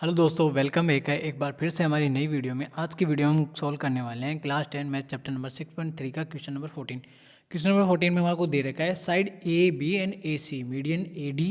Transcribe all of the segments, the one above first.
Hello दोस्तों, welcome एक बार फिर से हमारी नई वीडियो में। आज की वीडियो हम सॉल्व करने वाले हैं क्लास 10 मैथ चैप्टर नंबर 6.3 का क्वेश्चन नंबर 14। क्वेश्चन नंबर 14 में हमारे को दे रखा है side A B and A C median A D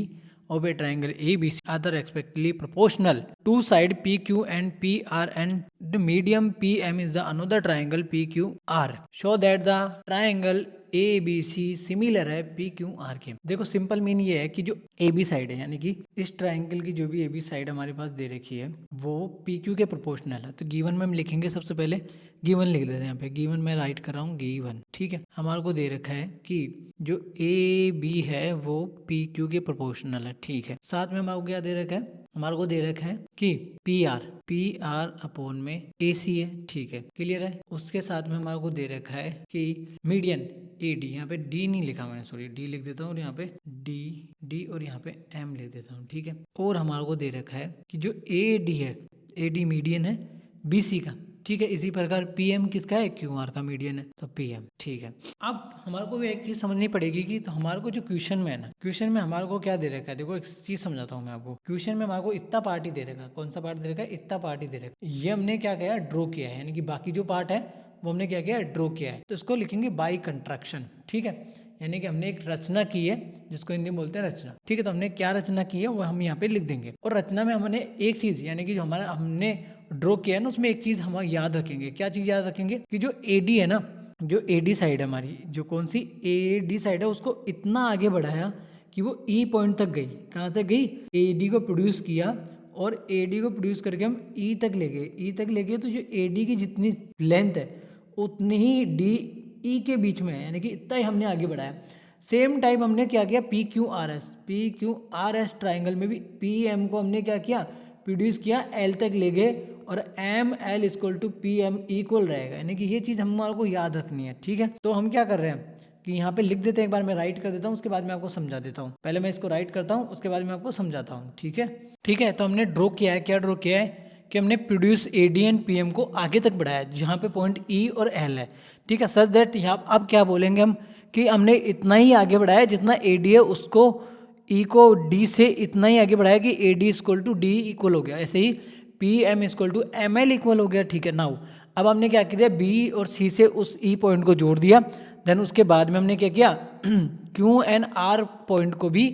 of a triangle A B C are the respectively proportional to side P Q and P R and the medium P M is the another triangle P Q R. Show that the triangle A B C similar है P Q R के। देखो simple mean ये है कि जो A B side है यानी कि इस ट्राइंगल की जो भी ए बी साइड हमारे पास दे रखी है वो पी क्यू के प्रोपोर्शनल है। तो गिवन में हम लिखेंगे, सबसे पहले गिवन लिख देते हैं। यहाँ पे गिवन में राइट कर रहा हूँ गिवन, ठीक है। हमारे को दे रखा है कि जो ए बी है वो पी क्यू के प्रोपोर्शनल है, ठीक है। साथ में हमारे को क्या दे रखा है, हमारे को दे रखा है कि पी आर अपॉन में ए सी है, ठीक है, क्लियर है। उसके साथ में हमारे को दे रखा है कि मीडियन ए डी, यहाँ पे डी नहीं लिखा मैंने, सॉरी, डी लिख देता हूँ और यहाँ पे डी और यहाँ पे एम लिख देता हूँ, ठीक है। और हमारे को दे रखा है कि जो ए डी है, ए डी मीडियन है बी सी का, ठीक है। इसी प्रकार पी एम किसका है, क्यू आर का मीडियन है, तो पी एम, ठीक है। अब हमारे को एक चीज समझनी पड़ेगी कि तो हमारे को जो क्वेश्चन में है ना, क्वेश्चन में हमारे को क्या दे रखा है, देखो एक चीज समझाता हूँ मैं आपको। क्वेश्चन में हमारे को इतना पार्ट ही दे रखा है। कौन सा पार्ट दे रखा है, इतना पार्ट ही दे रखा है। ये हमने क्या किया, ड्रॉ किया है, यानी कि बाकी जो पार्ट है वो हमने क्या किया, ड्रॉ किया है। तो इसको लिखेंगे बाई कंस्ट्रक्शन, ठीक है। यानी कि हमने एक रचना की है, जिसको हिंदी में बोलते हैं रचना, ठीक है। तो हमने क्या रचना की है वो हम यहाँ पे लिख देंगे। और रचना में हमने एक चीज, यानी कि जो हमारा हमने ड्रॉ किया है ना, उसमें एक चीज हम याद रखेंगे। क्या चीज याद रखेंगे कि जो एडी है ना, जो एडी साइड है हमारी, जो कौन सी एडी साइड है, उसको इतना आगे बढ़ाया कि वो ई पॉइंट तक गई। कहाँ तक गई, एडी को प्रोड्यूस किया और एडी को प्रोड्यूस करके हम ई तक ले गए। ई तक ले गए तो जो एडी की जितनी लेंथ है उतनी ही डी ई के बीच में है, यानी कि इतना ही हमने आगे बढ़ाया। सेम टाइप हमने क्या किया, P Q R S triangle में भी पी एम को हमने क्या किया, प्रोड्यूस किया, एल तक ले गए और M L equal to P M equal रहेगा। यानी कि ये चीज़ हमारे को याद रखनी है, ठीक है। तो हम क्या कर रहे हैं कि यहाँ पे लिख देते हैं, एक बार मैं राइट कर देता हूँ, उसके बाद मैं आपको समझा देता हूँ। पहले मैं इसको राइट करता हूँ, उसके बाद मैं आपको समझाता हूँ, ठीक है। ठीक है, तो हमने ड्रॉ किया है, क्या ड्रॉ किया है कि हमने produce A D and P M को आगे तक बढ़ाया, जहाँ पे पॉइंट ई और एल है, ठीक है। सच दैट यहाँ अब क्या बोलेंगे हम कि हमने इतना ही आगे बढ़ाया जितना ए डी है, उसको ई को डी से इतना ही आगे बढ़ाया कि A D equal to D equal हो गया। ऐसे ही P M equal to M L equal हो गया, ठीक है। नाउ अब हमने क्या किया, बी और सी से उस ई पॉइंट को जोड़ दिया। देन उसके बाद में हमने क्या किया, क्यू एन आर पॉइंट को भी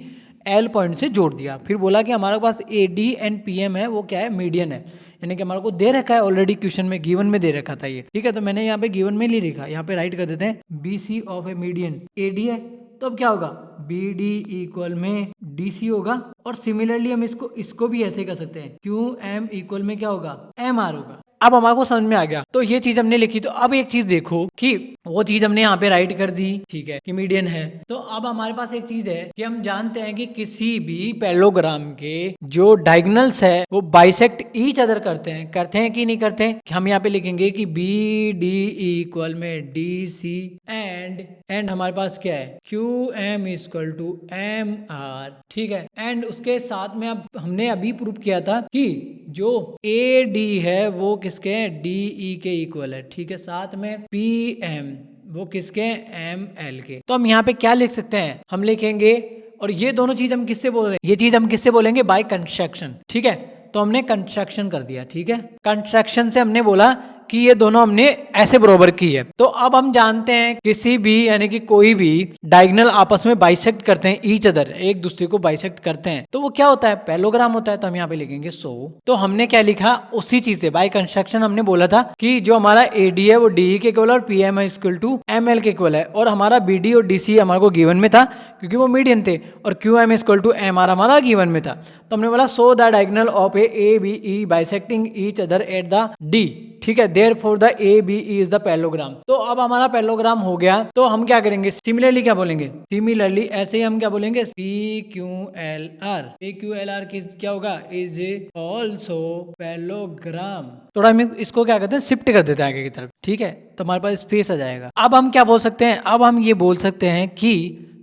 एल पॉइंट से जोड़ दिया। फिर बोला कि हमारे पास A D and P M है, वो क्या है, मीडियन है। यानी कि हमारे को दे रखा है ऑलरेडी, क्वेश्चन में गिवन में दे रखा था ये, ठीक है। तो मैंने यहाँ पे गिवन में नहीं लिखा, यहाँ पे राइट कर देते हैं B C of a median A D है, तो अब क्या होगा, बी डी इक्वल में डी सी होगा। और सिमिलरली हम इसको भी ऐसे कर सकते हैं, क्यू एम इक्वल में क्या होगा, एम आर होगा। अब हमारे को समझ में आ गया, तो ये चीज हमने लिखी। तो अब एक चीज देखो कि वो चीज हमने यहाँ पे राइट कर दी, ठीक है, कि मीडियन है। तो अब हमारे पास एक चीज है कि हम जानते हैं कि किसी भी पैरेललोग्राम के जो डायगोनल्स है वो बाइसेक्ट ईच अदर करते हैं कि नहीं करते हैं। हम यहाँ पे लिखेंगे कि बी डी इक्वल में डी सी एंड हमारे पास क्या है, Q M equal to M R, ठीक है। एंड उसके साथ में अब हमने अभी प्रूव किया था कि जो ए डी है वो किसके, डी ई के इक्वल है, ठीक है। साथ में पी एम वो किसके, एम एल के। तो हम यहाँ पे क्या लिख सकते हैं, हम लिखेंगे, और ये दोनों चीज हम किससे बोल रहे हैं, ये चीज हम किससे बोलेंगे, बाय कंस्ट्रक्शन, ठीक है। तो हमने कंस्ट्रक्शन कर दिया, ठीक है। कंस्ट्रक्शन से हमने बोला कि ये दोनों हमने ऐसे बराबर की है। तो अब हम जानते हैं किसी भी, यानी कि कोई भी डायगोनल आपस में बाइसेक्ट करते हैं, ईच अदर, एक दूसरे को बाइसेक्ट करते हैं, तो वो क्या होता है, पैरेललोग्राम होता है। तो हम यहाँ पे लिखेंगे सो। तो हमने क्या लिखा, उसी चीज से बाय कंस्ट्रक्शन हमने बोला था कि जो हमारा ए डी है वो डी के इक्वल और P M equal to M L के इक्वल है। और हमारा बी डी और डी सी हमारे को गिवन में था क्योंकि वो मीडियन थे, और Q M equal to M R हमारा गिवन में था। तो हमने बोला so the diagonal of A B E bisecting each other at the D, ठीक है। Therefore the A B E is the parallelogram. तो अब हमारा पैरेललोग्राम हो गया, तो हम क्या करेंगे, सिमिलरली क्या बोलेंगे, सिमिलरली ऐसे ही हम क्या बोलेंगे, पी क्यू एल आर क्या होगा, इज ऑल्सो पैरेललोग्राम। थोड़ा हम इसको क्या करते हैं, शिफ्ट कर देते हैं आगे की तरफ, ठीक है। तो हमारे पास स्पेस आ जाएगा। अब हम क्या बोल सकते हैं, अब हम ये बोल सकते हैं कि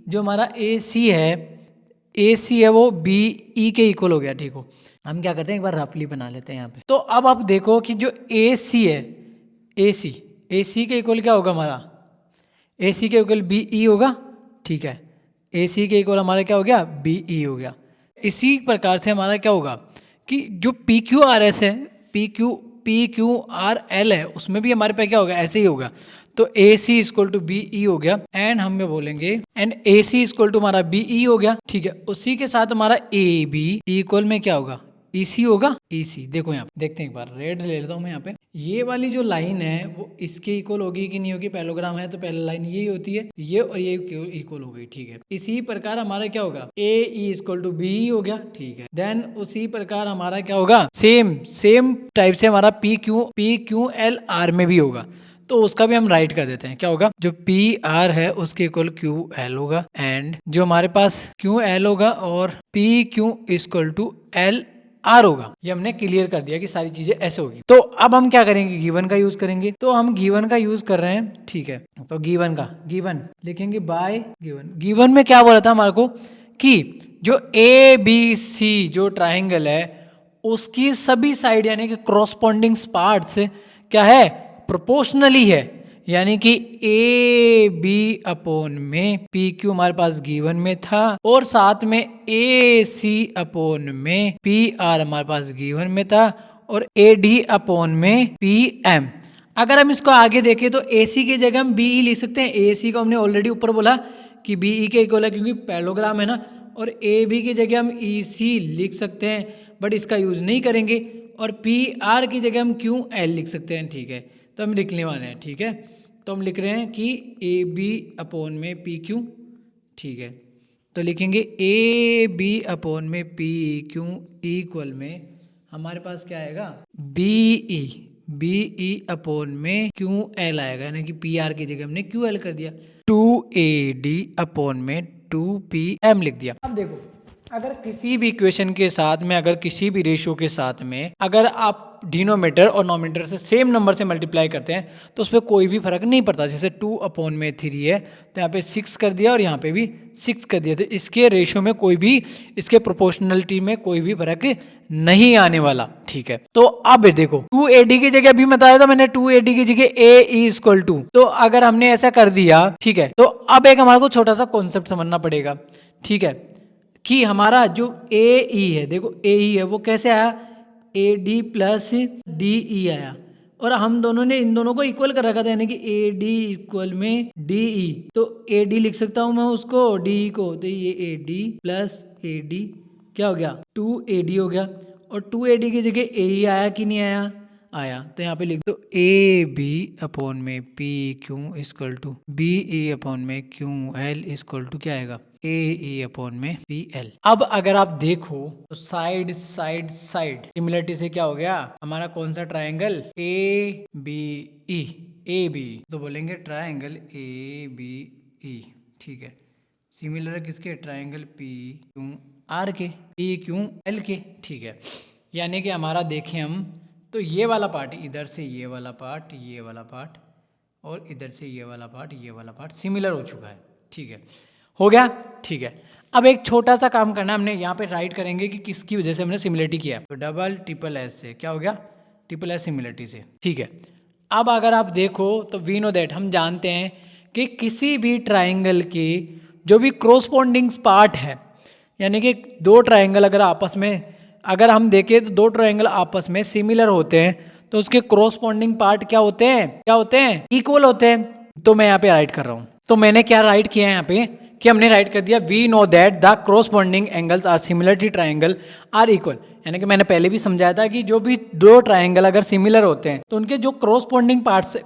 जो हमारा ए सी है वो बी ई के इक्वल हो गया, ठीक हो। हम क्या करते हैं, एक बार रफली बना लेते हैं यहाँ पे। तो अब आप देखो कि जो ए सी है, ए सी के इक्वल क्या होगा हमारा, ए सी के इक्वल बी ई होगा, ठीक है। ए सी के इक्वल हमारा क्या हो गया, बी ई हो गया। इसी प्रकार से हमारा क्या होगा कि जो पी क्यू आर एस है, पी क्यू आर एल है, उसमें भी हमारे पास क्या होगा, ऐसे ही होगा। तो A C equal to B E हो गया, एंड हम ये बोलेंगे and A C equal to हमारा बी ई हो गया, ठीक है। उसी के साथ हमारा ए बी इक्वल में क्या होगा, ई सी होगा, ई सी। देखो यहाँ पे देखते हैं, एक बार रेड ले लेता हूँ मैं यहाँ पे। ये वाली जो लाइन है वो इसके इक्वल होगी कि नहीं होगी, पैरेललोग्राम है तो पहली लाइन यही होती है, ये और ये इक्वल हो गई, ठीक है। इसी प्रकार हमारा क्या होगा, ए ई इक्वल टू बी हो गया, ठीक है। देन उसी प्रकार हमारा क्या होगा, सेम टाइप से हमारा पी क्यू एल आर में भी होगा, तो उसका भी हम राइट कर देते हैं। क्या होगा, जो पी आर है उसके इक्वल क्यू एल होगा, एंड जो हमारे पास क्यू एल होगा और P Q equal to L R होगा। ये हमने क्लियर कर दिया कि सारी चीजें ऐसे होगी। तो अब हम क्या करेंगे, गिवन का यूज करेंगे। तो हम गिवन का यूज कर रहे हैं, ठीक है। तो गिवन लिखेंगे बाय गिवन में क्या बोला था हमारे को कि जो ए बी सी जो ट्राइंगल है उसकी सभी साइड यानी कि क्रॉसपोंडिंग पार्ट्स क्या है, प्रोपोर्शनली है। यानी कि ए बी अपॉन में पी क्यू हमारे पास गिवन में था, और साथ में ए सी अपॉन में पी आर हमारे पास गिवन में था, और ए डी अपॉन में पी एम। अगर हम इसको आगे देखें तो ए सी की जगह हम बी ई लिख सकते हैं। ए सी को हमने ऑलरेडी ऊपर बोला कि बी ई के इक्वल है क्योंकि पैरेललोग्राम है ना, और ए बी की जगह हम ई सी लिख सकते हैं, बट इसका यूज नहीं करेंगे। और पी आर की जगह हम क्यू एल लिख सकते हैं, ठीक है। तो हम लिखने वाले हैं, ठीक है। तो हम लिख रहे हैं कि ए बी अपॉन में पी क्यू, ठीक है। तो लिखेंगे ए बी अपॉन में पी क्यू इक्वल में हमारे पास क्या आएगा, बी ई अपॉन में क्यू एल आएगा, यानी कि पी आर की जगह हमने क्यू एल कर दिया। 2AD अपॉन में 2PM लिख दिया। अब देखो, अगर किसी भी इक्वेशन के साथ में, अगर किसी भी रेशियो के साथ में अगर आप डिनोमीटर और नोमीटर से सेम नंबर से मल्टीप्लाई करते हैं तो उस पर कोई भी फर्क नहीं पड़ता। जैसे 2 अपॉन में 3 है तो यहाँ पे 6 कर दिया और यहाँ पे भी 6 कर दिया, तो इसके रेशियो में कोई भी, इसके प्रोपोर्शनलिटी में कोई भी फर्क नहीं आने वाला, ठीक है। तो अब देखो 2AD की जगह अभी बताया था मैंने, 2AD की जगह AE इक्वल टू, तो अगर हमने ऐसा कर दिया, ठीक है, तो अब एक हमारे को छोटा सा कॉन्सेप्ट समझना पड़ेगा, ठीक है, कि हमारा जो ए ई है, देखो ए ई है वो कैसे आया, A D plus D E आया, और हम दोनों ने इन दोनों को इक्वल कर रखा था, यानी कि ए डी इक्वल में डी ई। तो ए डी लिख सकता हूं मैं उसको, डी ई को, तो ये A D plus A D क्या हो गया, 2AD हो गया। और 2AD की जगह ए ई आया कि नहीं आया, आया। तो यहाँ पे लिख दो ए बी अपॉन में P Q equal to B E upon में क्यू एल इक्वल टू क्या आएगा, ए ई अपॉन में पी एल। अब अगर आप देखो तो साइड साइड साइड सिमिलरिटी से क्या हो गया हमारा, कौन सा triangle, A B E, A B, तो बोलेंगे ट्राइंगल ए बी ई, ठीक है। सिमिलर किसके, ट्राइंगल पी क्यू आर के, पी क्यू एल के, ठीक है। यानी कि हमारा देखें हम तो ये वाला पार्ट, इधर से ये वाला पार्ट, ये वाला पार्ट, और इधर से ये वाला पार्ट, ये वाला पार्ट सिमिलर हो चुका है, ठीक है, हो गया, ठीक है। अब एक छोटा सा काम करना है हमने, यहाँ पे राइट करेंगे कि किसकी वजह से हमने सिमिलरिटी किया, तो डबल ट्रिपल एस से क्या हो गया, ट्रिपल एस सिमिलरिटी से, ठीक है। अब अगर आप देखो तो वी नो दैट, हम जानते हैं कि किसी भी ट्राइंगल की जो भी क्रॉसपोंडिंग पार्ट है, यानी कि दो ट्राइंगल अगर आपस में, अगर हम देखें तो दो ट्राइंगल आपस में सिमिलर होते हैं तो उसके क्रॉसपोंडिंग पार्ट क्या होते हैं, क्या होते हैं, इक्वल होते हैं। तो मैं यहाँ पे राइट कर रहा हूँ, तो मैंने क्या राइट किया है यहाँ पे कि हमने राइट कर दिया we know that the corresponding angles are similarity triangle are equal. यानी कि मैंने पहले भी समझाया था कि जो भी दो ट्राइंगल अगर सिमिलर होते हैं तो उनके जो क्रॉसपोंडिंग पार्ट्स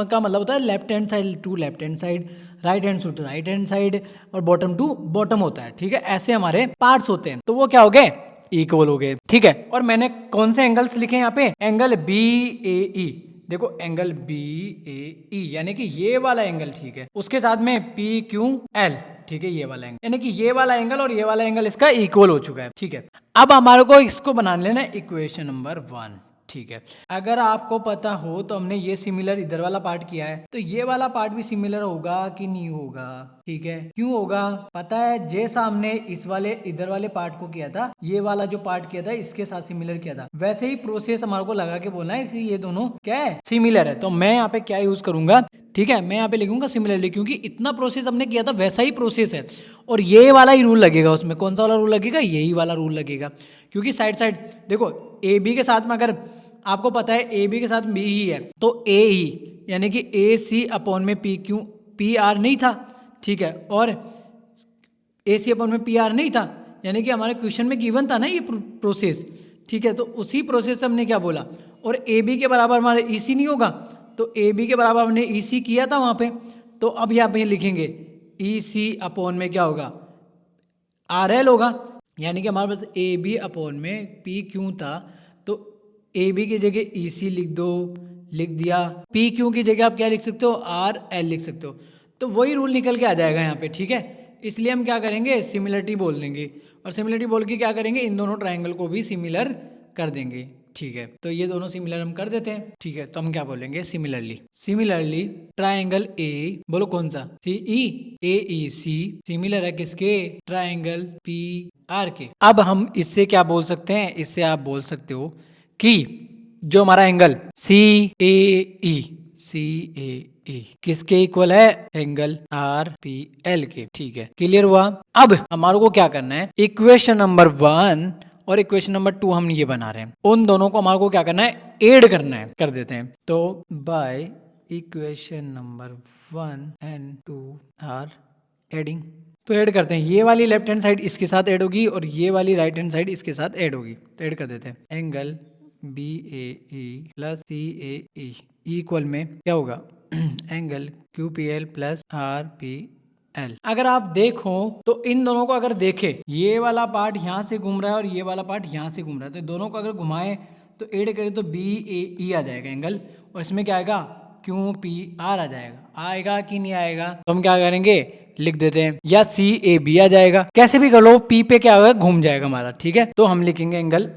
का मतलब होता है left hand side to left hand side, right hand to right hand side, और बॉटम टू बॉटम होता है, ठीक है। ऐसे हमारे पार्ट्स होते हैं, तो वो क्या हो गए, इक्वल हो गए, ठीक है। और मैंने कौन से एंगल्स लिखे यहाँ पे, एंगल बी ए ई, देखो एंगल बी ए ई यानी कि ये वाला एंगल, ठीक है, उसके साथ में पी क्यू एल, ठीक है, ये वाला एंगल, यानी कि ये वाला एंगल और ये वाला एंगल इसका इक्वल हो चुका है, ठीक है। अब हमारे को इसको बना लेना इक्वेशन नंबर 1, ठीक है। अगर आपको पता हो तो हमने ये सिमिलर इधर वाला पार्ट किया है, तो ये वाला पार्ट भी सिमिलर होगा कि नहीं होगा? ठीक है, क्यों होगा? पता है, जैसा हमने इस वाले इधर वाले पार्ट को किया था, ये वाला जो पार्ट किया था इसके साथ सिमिलर किया था, वैसे ही प्रोसेस हमारे को लगा के बोलना है कि ये दोनों क्या है, सिमिलर है। तो मैं यहाँ पे क्या यूज करूंगा, ठीक है, मैं यहाँ पे लिखूंगा सिमिलरली, क्योंकि इतना प्रोसेस हमने किया था वैसा ही प्रोसेस है, और ये वाला ही रूल लगेगा उसमें। कौन सा वाला रूल लगेगा? यही वाला रूल लगेगा, क्योंकि साइड साइड देखो, ए बी के साथ में अगर आपको पता है ए बी के साथ बी ही है, तो ए ही, यानी कि ए सी अपॉन में पी क्यू पी आर नहीं था, ठीक है, और ए सी अपॉन में पी आर नहीं था, यानी कि हमारे क्वेश्चन में गिवन था ना ये प्रोसेस, ठीक है। तो उसी प्रोसेस से हमने क्या बोला, और ए बी के बराबर हमारे ई सी नहीं होगा, तो ए बी के बराबर हमने ई सी किया था वहाँ पे, तो अब यहाँ पे लिखेंगे ई सी अपॉन में क्या होगा, आर एल होगा, यानी कि हमारे पास ए बी अपॉन में पी क्यू था, तो ए बी की जगह ई सी लिख दो, लिख दिया, पी क्यू की जगह आप क्या लिख सकते हो, आर एल लिख सकते हो, तो वही रूल निकल के आ जाएगा यहाँ पे, ठीक है। इसलिए हम क्या करेंगे, सिमिलरिटी बोल देंगे, और सिमिलरिटी बोल के क्या करेंगे, इन दोनों ट्राइंगल को भी सिमिलर कर देंगे, ठीक है। तो ये दोनों सिमिलर हम कर देते हैं, ठीक है। तो हम क्या बोलेंगे, सिमिलरली, सिमिलरली ट्राइंगल ए, बोलो कौन सा, सी ई, ए ई सी सिमिलर है किसके, ट्राइंगल पी आर के। अब हम इससे क्या बोल सकते हैं, इससे आप बोल सकते हो कि जो हमारा एंगल सी ए ई, सी ए ई किसके इक्वल है, एंगल आर पी एल के, ठीक है, क्लियर हुआ। अब हमारे को क्या करना है, इक्वेशन नंबर 1 और इक्वेशन नंबर 2 हम ये बना रहे हैं, उन दोनों को हमारे को क्या करना है, ऐड करना है, कर देते हैं। तो by equation number 1 and 2 are adding, तो ऐड करते हैं, ये वाली लेफ्ट हैंड साइड इसके साथ ऐड होगी और ये वाली राइट हैंड साइड इसके साथ ऐड होगी, तो ऐड कर देते हैं, एंगल बी ए ई प्लस सी ए ई इक्वल में क्या होगा, angle Q P L plus R P L. अगर आप देखो तो इन दोनों को अगर देखे, ये वाला पार्ट यहाँ से घूम रहा है और ये वाला पार्ट यहाँ से घूम रहा है, तो दोनों को अगर घुमाए तो ऐड करें तो बी ए ई आ जाएगा एंगल, और इसमें क्या आएगा, क्यू पी आर आ जाएगा, आएगा कि नहीं आएगा। तो हम क्या करेंगे, लिख देते हैं, या सी ए बी आ जाएगा, कैसे भी कर लो, पी पे क्या होगा, घूम जाएगा हमारा, ठीक है। तो हम लिखेंगे एंगल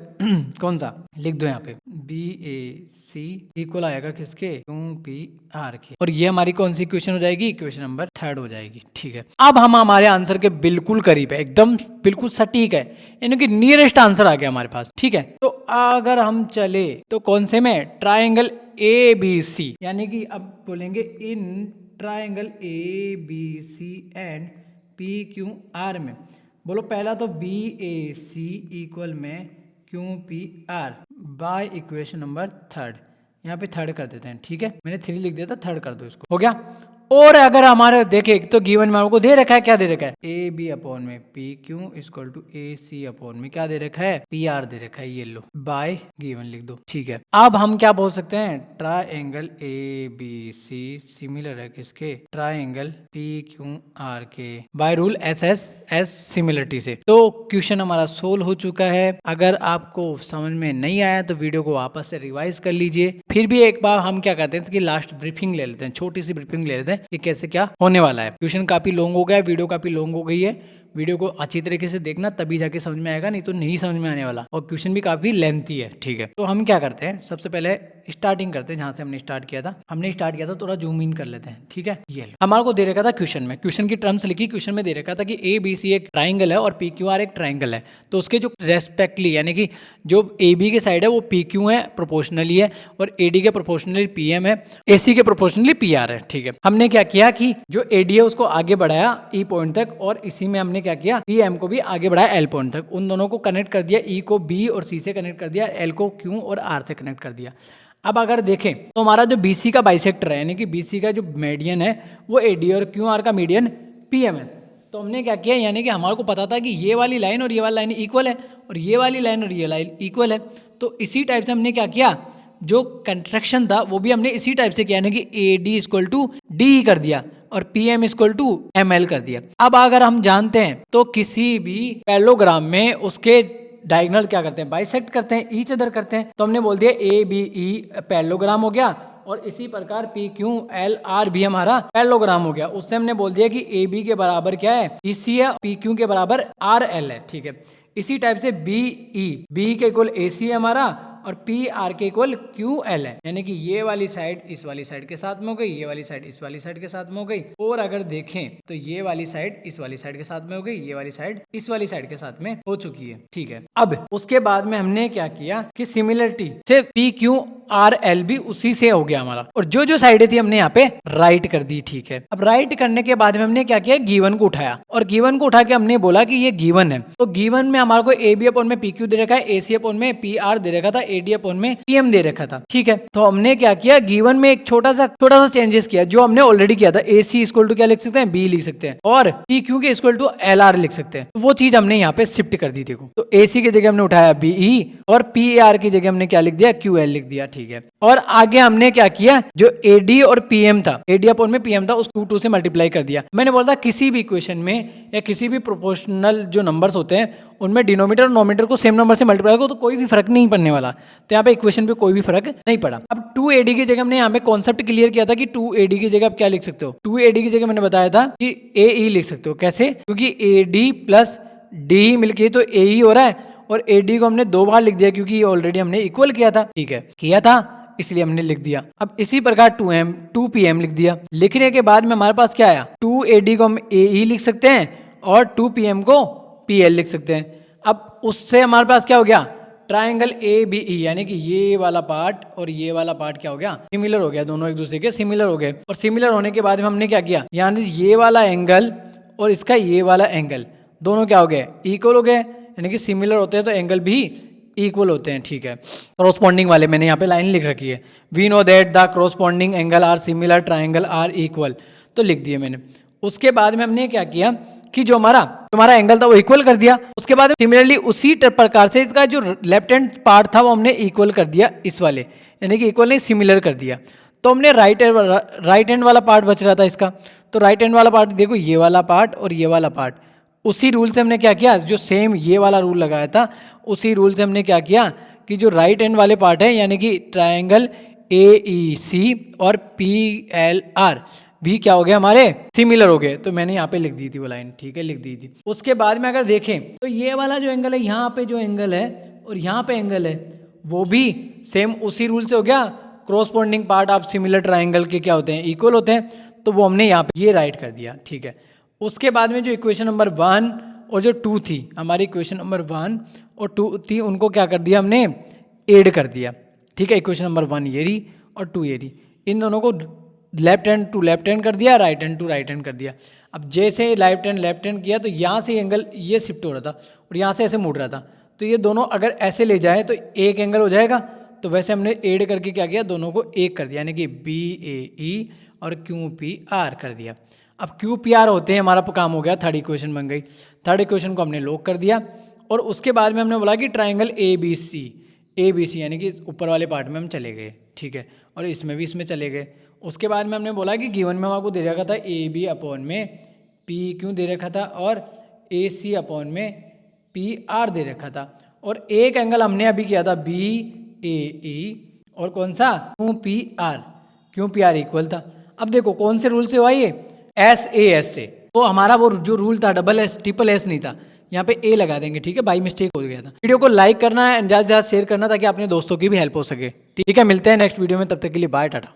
कौन सा, लिख दो यहाँ पे बी ए सी इक्वल आएगा किसके, क्यू पी आर के, और ये हमारी कौन सी इक्वेशन हो जाएगी, इक्वेशन नंबर 3 हो जाएगी, ठीक है। अब हम हमारे आंसर के बिल्कुल करीब है, एकदम बिल्कुल सटीक है, यानी कि नियरेस्ट आंसर आ गया हमारे पास, ठीक है। तो अगर हम चले तो कौन से में, ट्राइंगल ए बी सी, यानी कि अब बोलेंगे in triangle A B C and P Q R में, बोलो पहला तो बी ए सी इक्वल में Q P R by equation number 3, यहाँ पे 3 कर देते हैं, ठीक है, मैंने 3 लिख दिया था, 3 कर दो इसको, हो गया। और अगर हमारे देखे तो गिवन में हमको दे रखा है, क्या दे रखा है, ए बी अपॉन में P Q equal to A C upon में क्या दे रखा है, पी आर दे रखा है, ये लो बाय गिवन लिख दो, ठीक है। अब हम क्या बोल सकते हैं, triangle A B C similar है किसके, ट्राइंगल पी क्यू आर के, by rule S S S similarity से। तो क्वेश्चन हमारा सोल्व हो चुका है। अगर आपको समझ में नहीं आया तो वीडियो को वापस से रिवाइज कर लीजिए, फिर भी एक बार हम क्या करते हैं, इसकी लास्ट ब्रीफिंग ले लेते हैं, छोटी सी ब्रीफिंग ले लेते हैं कि कैसे क्या होने वाला है। ट्यूशन काफी लॉन्ग हो गया है, वीडियो काफी लॉन्ग हो गई है, वीडियो को अच्छी तरीके से देखना तभी जाके समझ में आएगा, नहीं तो नहीं समझ में आने वाला, और क्वेश्चन भी काफी लेंथी है, ठीक है। तो हम क्या करते हैं, सबसे पहले स्टार्टिंग करते हैं जहां से हमने स्टार्ट किया था, थोड़ा जूम इन कर लेते हैं, ठीक है। ये हमारे को दे रखा था क्वेश्चन में, क्वेश्चन की टर्म्स लिखी, क्वेश्चन में दे रखा था कि ए बी सी एक ट्राइंगल है और पी क्यू आर एक ट्राइंगल है, तो उसके जो रेस्पेक्टली, यानी कि जो ए बी के साइड है वो पी क्यू है प्रोपोर्शनली है, और ए डी के प्रोपोर्शनली पी एम है, ए सी के प्रोपोर्शनली पी आर है, ठीक है। हमने क्या किया कि जो ए डी है उसको आगे बढ़ाया ई पॉइंट तक, और इसी में हमने क्या किया, पी एम को भी आगे बढ़ाया एल पॉइंट तक, उन दोनों को कनेक्ट कर दिया, ई को बी और सी से कनेक्ट कर दिया, एल को क्यू और आर से कनेक्ट कर दिया। अब अगर देखें तो हमारा जो बीसी का बाइसेक्टर है, यानी कि बीसी का जो मीडियन है वो एडी और क्यू आर का मीडियन पीएम है। तो हमने क्या किया, यानी कि हमारे को पता था कि ये वाली लाइन और ये वाली लाइन इक्वल है, और ये वाली लाइन और ये लाइन इक्वल है, तो इसी टाइप से हमने क्या किया, जो कंस्ट्रक्शन था वो भी हमने इसी टाइप से किया, यानी कि A D equal to D कर दिया और P M equal to M L कर दिया। अब अगर हम जानते हैं तो किसी भी पैरेललोग्राम में उसके डायगोनल क्या करते हैं, बाइसेक्ट करते हैं, ईच अदर करते हैं, तो हमने बोल दिया ए बी ई पैरेललोग्राम हो गया, और इसी प्रकार पी क्यू एल आर भी हमारा पैरेललोग्राम हो गया। उससे हमने बोल दिया कि ए बी के बराबर क्या है, ई सी है, पी क्यू के बराबर आर एल है, ठीक है। इसी टाइप से बी ई, बी के इक्वल ए सी है हमारा, और पी आर के इक्वल क्यू एल है, यानी कि ये वाली साइड इस वाली साइड के साथ में हो गई, ये वाली साइड इस वाली साइड के साथ में हो गई, और अगर देखें तो ये वाली साइड इस वाली साइड के साथ में हो गई, ये वाली साइड इस वाली साइड के साथ में हो चुकी है। ठीक है, अब उसके बाद में हमने क्या किया कि सिमिलरिटी से पी क्यू आर एल भी उसी से हो गया हमारा, और जो जो साइडें थी हमने यहाँ पे राइट कर दी। ठीक है, अब राइट करने के बाद में हमने क्या किया, गिवन को उठाया, और गिवन को उठा के हमने बोला कि ये गिवन है, तो गिवन में हमारे को ए बी अपॉन में पी क्यू दे रखा है, ए सी अपॉन में पी आर दे रखा था, ए डी अपॉन में पी एम दे रखा था। ठीक है, तो हमने क्या किया, गिवन में एक छोटा सा चेंजेस किया जो हमने ऑलरेडी किया था। ए सी इक्वल टू क्या लिख सकते हैं, बी लिख सकते हैं, और पी क्यू के इक्वल टू एल आर लिख सकते हैं, तो वो चीज हमने यहाँ पे शिफ्ट कर दी। देखो, तो ए सी की जगह हमने उठाया बी ई, और पी आर की जगह हमने क्या लिख दिया, क्यू एल लिख दिया। ठीक है, और आगे हमने क्या किया, जो एडी और पीएम था, एडी अपॉन में पीएम था, उस 2 से मल्टीप्लाई कर दिया। मैंने बोला था किसी भी इक्वेशन में या किसी भी प्रोपोर्शनल जो नंबर्स होते हैं उनमें डिनोमिनेटर और नोमिनेटर को सेम नंबर से मल्टीप्लाई करो तो कोई भी फर्क नहीं पड़ने वाला, तो यहाँ पे इक्वेशन पे कोई भी फर्क नहीं पड़ा। अब 2AD की जगह हमने यहाँ पे कॉन्सेप्ट क्लियर किया था कि 2AD की जगह आप क्या लिख सकते हो, 2AD की जगह मैंने बताया था कि AE लिख सकते हो। कैसे, क्योंकि AD प्लस D मिलके तो AE हो रहा है, और AD को हमने 2 बार लिख दिया क्योंकि ये ऑलरेडी हमने इक्वल किया था। ठीक है, किया था इसलिए हमने लिख दिया। अब इसी प्रकार 2PM लिख दिया। लिखने के बाद में हमारे पास क्या आया, 2AD को हम AE लिख सकते हैं और 2PM को PL लिख सकते हैं। अब उससे हमारे पास क्या हो गया, ट्राइंगल ABE, यानी कि ये वाला पार्ट और ये वाला पार्ट क्या हो गया, सिमिलर हो गया, दोनों एक दूसरे के सिमिलर हो गए। और सिमिलर होने के बाद में हमने क्या किया, यानी ये वाला एंगल और इसका ये वाला एंगल दोनों क्या हो गए, इक्वल हो गए, यानी कि सिमिलर होते हैं तो एंगल भी इक्वल होते हैं। ठीक है, कॉरस्पॉन्डिंग वाले मैंने यहाँ पे लाइन लिख रखी है, we know that the corresponding angle are similar, triangle are equal, तो लिख दिए मैंने। उसके बाद में हमने क्या किया कि जो हमारा एंगल था वो इक्वल कर दिया। उसके बाद सिमिलरली उसी प्रकार से इसका जो लेफ्ट हैंड पार्ट था वो हमने इक्वल कर दिया इस वाले, यानी कि इक्वल नहीं सिमिलर कर दिया। तो हमने राइट हैंड वाला पार्ट बच रहा था इसका, तो राइट हैंड वाला पार्ट देखो, ये वाला पार्ट और ये वाला पार्ट, उसी रूल से हमने क्या किया, जो सेम ये वाला रूल लगाया था उसी रूल से हमने क्या किया कि जो राइट हैंड वाले पार्ट है, यानी कि ट्राइंगल AEC और PLR भी क्या हो गया, हमारे सिमिलर हो गए। तो मैंने यहाँ पे लिख दी थी वो लाइन। ठीक है, लिख दी थी। उसके बाद में अगर देखें तो ये वाला जो एंगल है, यहाँ पे जो एंगल है और यहाँ पे एंगल है, वो भी सेम उसी रूल से हो गया। क्रॉसपॉन्डिंग पार्ट आप सिमिलर ट्राइंगल के क्या होते हैं, इक्वल होते हैं, तो वो हमने यहाँ पे ये राइट कर दिया। ठीक है, उसके बाद में जो इक्वेशन नंबर 1 और जो 2 थी, हमारी इक्वेशन नंबर 1 और 2 थी, उनको क्या कर दिया हमने, ऐड कर दिया। ठीक है, इक्वेशन नंबर 1 ये रही और 2 ये रही, इन दोनों को left hand to left hand कर दिया, right hand to right hand कर दिया। अब जैसे लेफ्ट हैंड किया तो यहाँ से एंगल ये शिफ्ट हो रहा था और यहाँ से ऐसे मुड़ रहा था, तो ये दोनों अगर ऐसे ले जाए तो एक एंगल हो जाएगा। तो वैसे हमने ऐड करके क्या किया, दोनों को एक कर दिया, यानी कि BAE और QPR कर दिया। अब QPR होते हैं, हमारा काम हो गया, थर्ड इक्वेशन बन गई। थर्ड इक्वेशन को हमने लॉक कर दिया, और उसके बाद में हमने बोला कि ट्राइंगल ABC यानी कि ऊपर वाले पार्ट में हम चले गए। ठीक है, और इसमें भी इसमें चले गए। उसके बाद में हमने बोला कि गिवन में आपको दे रखा था AB अपॉन में PQ दे रखा था और AC अपॉन में PR दे रखा था, और एक एंगल हमने अभी किया था BAE और कौन सा, QPR इक्वल था। अब देखो कौन से रूल से हुआ ये, SAS से, तो हमारा वो जो रूल था ट्रिपल S नहीं था, यहाँ पे A लगा देंगे। ठीक है, बाई मिस्टेक हो गया था। वीडियो को लाइक करना है, ज़्यादा से ज़्यादा शेयर करना ताकि अपने दोस्तों की भी हेल्प हो सके। ठीक है, मिलते हैं नेक्स्ट वीडियो में, तब तक के लिए बाय, टाटा।